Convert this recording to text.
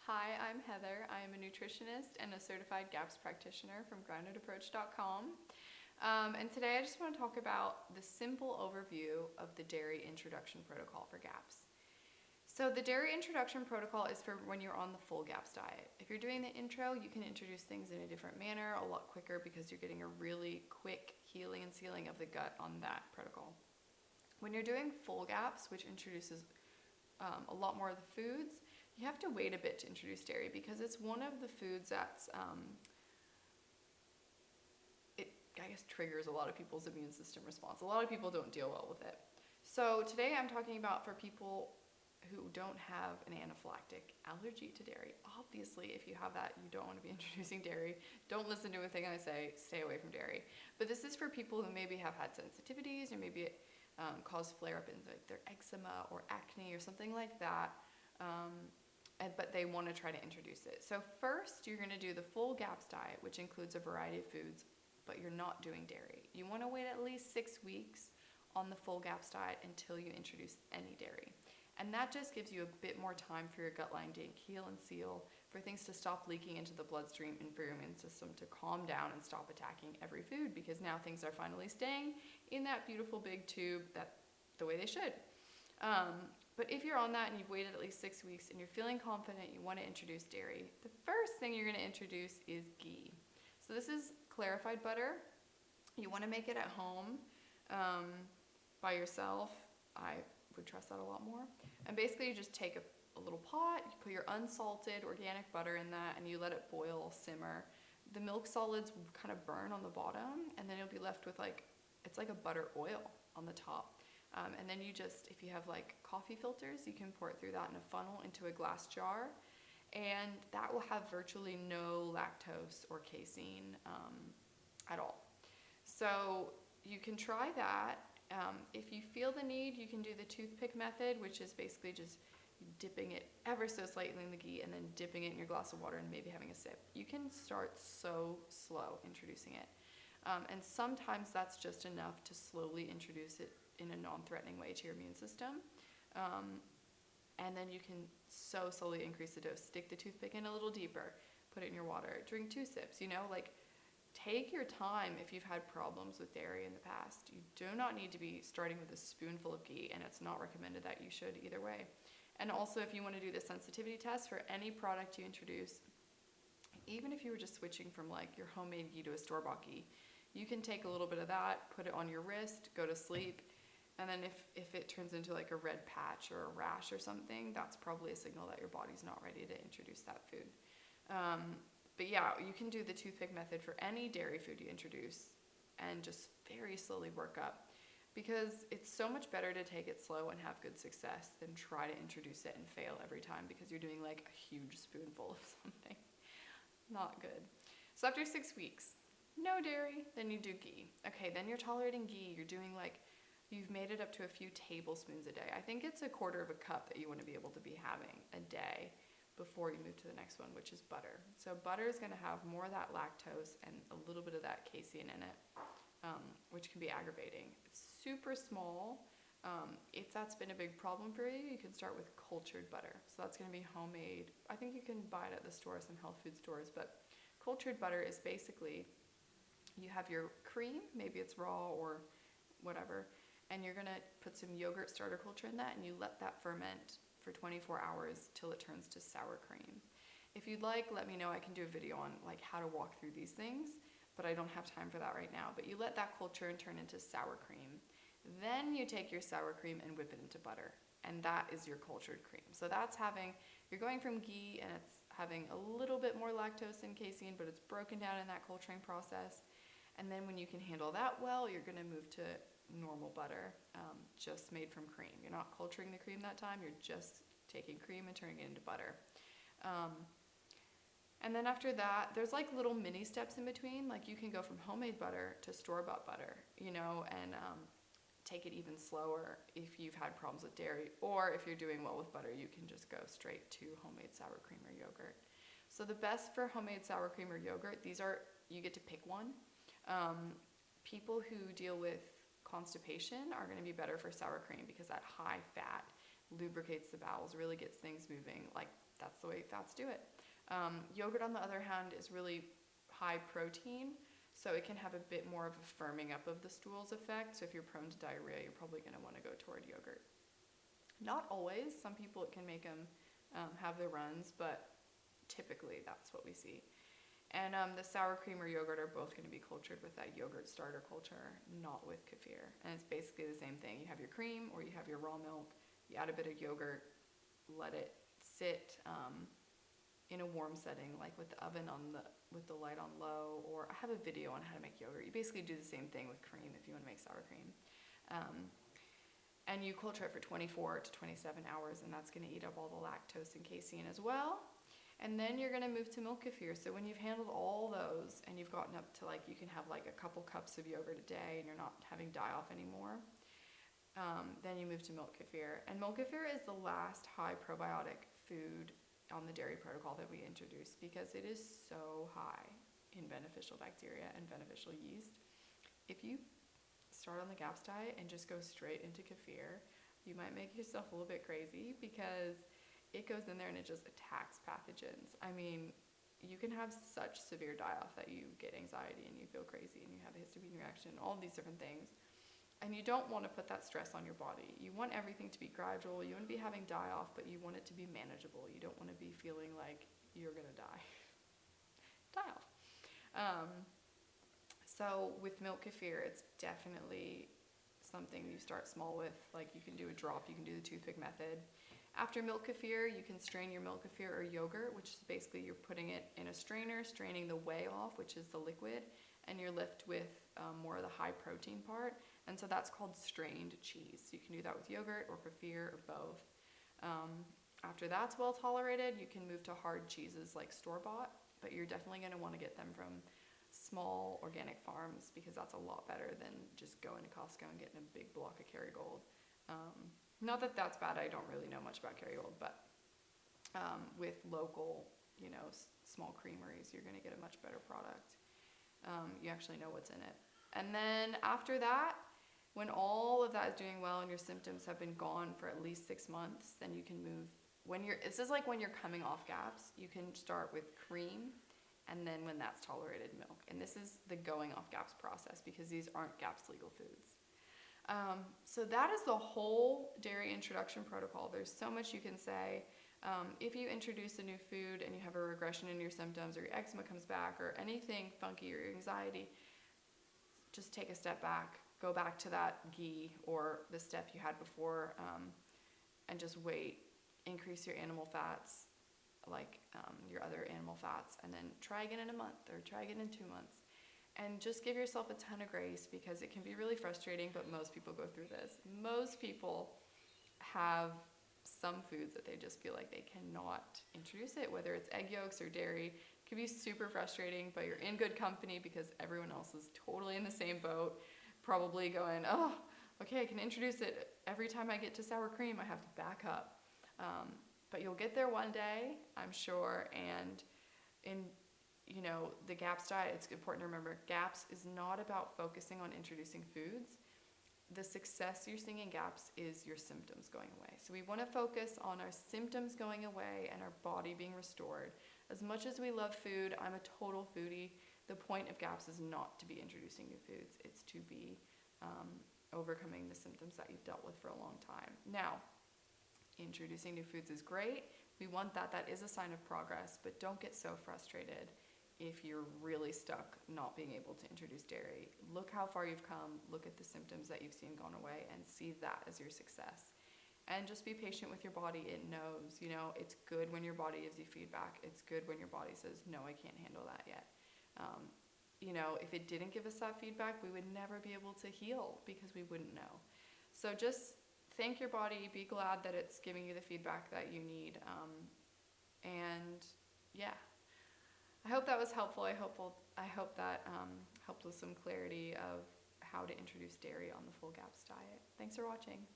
Hi, I'm Heather. I am a nutritionist and a certified GAPS practitioner from groundedapproach.com. And today I just want to talk about the simple overview of the dairy introduction protocol for GAPS. So the dairy introduction protocol is for when you're on the full GAPS diet. If you're doing the intro, you can introduce things in a different manner, a lot quicker, because you're getting a really quick healing and sealing of the gut on that protocol. When you're doing full GAPS, which introduces a lot more of the foods, you have to wait a bit to introduce dairy because it's one of the foods that's, I guess, triggers a lot of people's immune system response. A lot of people don't deal well with it. So today I'm talking about for people who don't have an anaphylactic allergy to dairy. Obviously, if you have that, you don't want to be introducing dairy. Don't listen to anything I say, stay away from dairy. But this is for people who maybe have had sensitivities or maybe it caused flare-up in like their eczema or acne or something like that. But they want to try to introduce it. So first, you're going to do the full GAPS diet, which includes a variety of foods, but you're not doing dairy. You want to wait at least 6 weeks on the full GAPS diet until you introduce any dairy. And that just gives you a bit more time for your gut lining to heal and seal, for things to stop leaking into the bloodstream and for your immune system to calm down and stop attacking every food, because now things are finally staying in that beautiful big tube the way they should. But if you're on that and you've waited at least 6 weeks and you're feeling confident you want to introduce dairy, the first thing you're going to introduce is ghee. So this is clarified butter. You want to make it at home by yourself. I would trust that a lot more. And basically you just take a little pot, you put your unsalted organic butter in that, and you let it boil, simmer. The milk solids will kind of burn on the bottom, and then you'll be left with it's like a butter oil on the top. And then you just, if you have like coffee filters, you can pour it through that in a funnel into a glass jar, and that will have virtually no lactose or casein at all. So you can try that. If you feel the need, you can do the toothpick method, which is basically just dipping it ever so slightly in the ghee and then dipping it in your glass of water and maybe having a sip. You can start so slow introducing it. And sometimes that's just enough to slowly introduce it in a non-threatening way to your immune system. And then you can so slowly increase the dose. Stick the toothpick in a little deeper, put it in your water, drink 2 sips, take your time. If you've had problems with dairy in the past, you do not need to be starting with a spoonful of ghee, and it's not recommended that you should either way. And also, if you want to do the sensitivity test for any product you introduce, even if you were just switching from like your homemade ghee to a store-bought ghee, you can take a little bit of that, put it on your wrist, go to sleep, and then if it turns into like a red patch or a rash or something, that's probably a signal that your body's not ready to introduce that food. But yeah, you can do the toothpick method for any dairy food you introduce and just very slowly work up, because it's so much better to take it slow and have good success than try to introduce it and fail every time because you're doing like a huge spoonful of something. Not good. So after 6 weeks, no dairy, then you do ghee. Okay, then you're tolerating ghee. You're doing you've made it up to a few tablespoons a day. I think it's 1/4 of a cup that you want to be able to be having a day before you move to the next one, which is butter. So butter is going to have more of that lactose and a little bit of that casein in it, which can be aggravating. It's super small. If that's been a big problem for you, you can start with cultured butter. So that's going to be homemade. I think you can buy it at the store, some health food stores, but cultured butter is basically, you have your cream, maybe it's raw or whatever, and you're going to put some yogurt starter culture in that, and you let that ferment for 24 hours till it turns to sour cream. If you'd like, let me know. I can do a video on how to walk through these things, but I don't have time for that right now. But you let that culture turn into sour cream. Then you take your sour cream and whip it into butter, and that is your cultured cream. So you're going from ghee, and it's having a little bit more lactose and casein, but it's broken down in that culturing process. And then when you can handle that well, you're going to move to normal butter, just made from cream. You're not culturing the cream that time, you're just taking cream and turning it into butter. And then after that, there's little mini steps in between. You can go from homemade butter to store-bought butter, and take it even slower if you've had problems with dairy, or if you're doing well with butter, you can just go straight to homemade sour cream or yogurt. So the best for homemade sour cream or yogurt, you get to pick one. People who deal with constipation are going to be better for sour cream because that high fat lubricates the bowels, really gets things moving. that's the way fats do it. Yogurt, on the other hand, is really high protein, so it can have a bit more of a firming up of the stools effect. So if you're prone to diarrhea, you're probably going to want to go toward yogurt. Not always. Some people, it can make them have the runs, but typically that's what we see. And the sour cream or yogurt are both going to be cultured with that yogurt starter culture, not with kefir. And it's basically the same thing. You have your cream or you have your raw milk, you add a bit of yogurt, let it sit in a warm setting, like with the oven with the light on low, or I have a video on how to make yogurt. You basically do the same thing with cream if you want to make sour cream. And you culture it for 24 to 27 hours, and that's going to eat up all the lactose and casein as well. And then you're going to move to milk kefir. So when you've handled all those and you've gotten up to you can have a couple cups of yogurt a day and you're not having die-off anymore, then you move to milk kefir. And milk kefir is the last high probiotic food on the dairy protocol that we introduced because it is so high in beneficial bacteria and beneficial yeast. If you start on the GAPS diet and just go straight into kefir, you might make yourself a little bit crazy because it goes in there and it just attacks pathogens. I mean, you can have such severe die-off that you get anxiety and you feel crazy and you have a histamine reaction, all these different things. And you don't want to put that stress on your body. You want everything to be gradual. You want to be having die-off, but you want it to be manageable. You don't want to be feeling like you're going to die. Die-off. So with milk kefir, it's definitely something you start small with. You can do a drop, you can do the toothpick method. After milk kefir, you can strain your milk kefir or yogurt, which is basically you're putting it in a strainer, straining the whey off, which is the liquid, and you're left with more of the high protein part. And so that's called strained cheese. So you can do that with yogurt or kefir or both. After that's well tolerated, you can move to hard cheeses like store-bought, but you're definitely going to want to get them from small organic farms because that's a lot better than just going to Costco and getting a big block of Kerrygold. Not that that's bad. I don't really know much about Kerrygold, but with local, small creameries, you're going to get a much better product. You actually know what's in it. And then after that, when all of that is doing well and your symptoms have been gone for at least 6 months, then you can move. This is like when you're coming off GAPS, you can start with cream, and then when that's tolerated, milk. And this is the going off GAPS process because these aren't GAPS legal foods. So that is the whole dairy introduction protocol. There's so much you can say. If you introduce a new food and you have a regression in your symptoms or your eczema comes back or anything funky or your anxiety, just take a step back, go back to that ghee or the step you had before, and just wait. Increase your animal fats, your other animal fats, and then try again in a month or try again in 2 months. And just give yourself a ton of grace because it can be really frustrating, but most people go through this. Most people have some foods that they just feel like they cannot introduce it, whether it's egg yolks or dairy. It can be super frustrating, but you're in good company because everyone else is totally in the same boat, probably going, oh, okay, I can introduce it. Every time I get to sour cream, I have to back up. But you'll get there one day, I'm sure, and in the GAPS diet, it's important to remember GAPS is not about focusing on introducing foods. The success you're seeing in GAPS is your symptoms going away. So we want to focus on our symptoms going away and our body being restored. As much as we love food, I'm a total foodie. The point of GAPS is not to be introducing new foods. It's to be overcoming the symptoms that you've dealt with for a long time. Now, introducing new foods is great. We want that. That is a sign of progress, but don't get so frustrated if you're really stuck not being able to introduce dairy. Look how far you've come, look at the symptoms that you've seen gone away, and see that as your success. And just be patient with your body. It knows, it's good when your body gives you feedback. It's good when your body says, no, I can't handle that yet. If it didn't give us that feedback, we would never be able to heal because we wouldn't know. So just thank your body, be glad that it's giving you the feedback that you need. I hope that was helpful. I hope that helped with some clarity of how to introduce dairy on the full GAPS diet. Thanks for watching.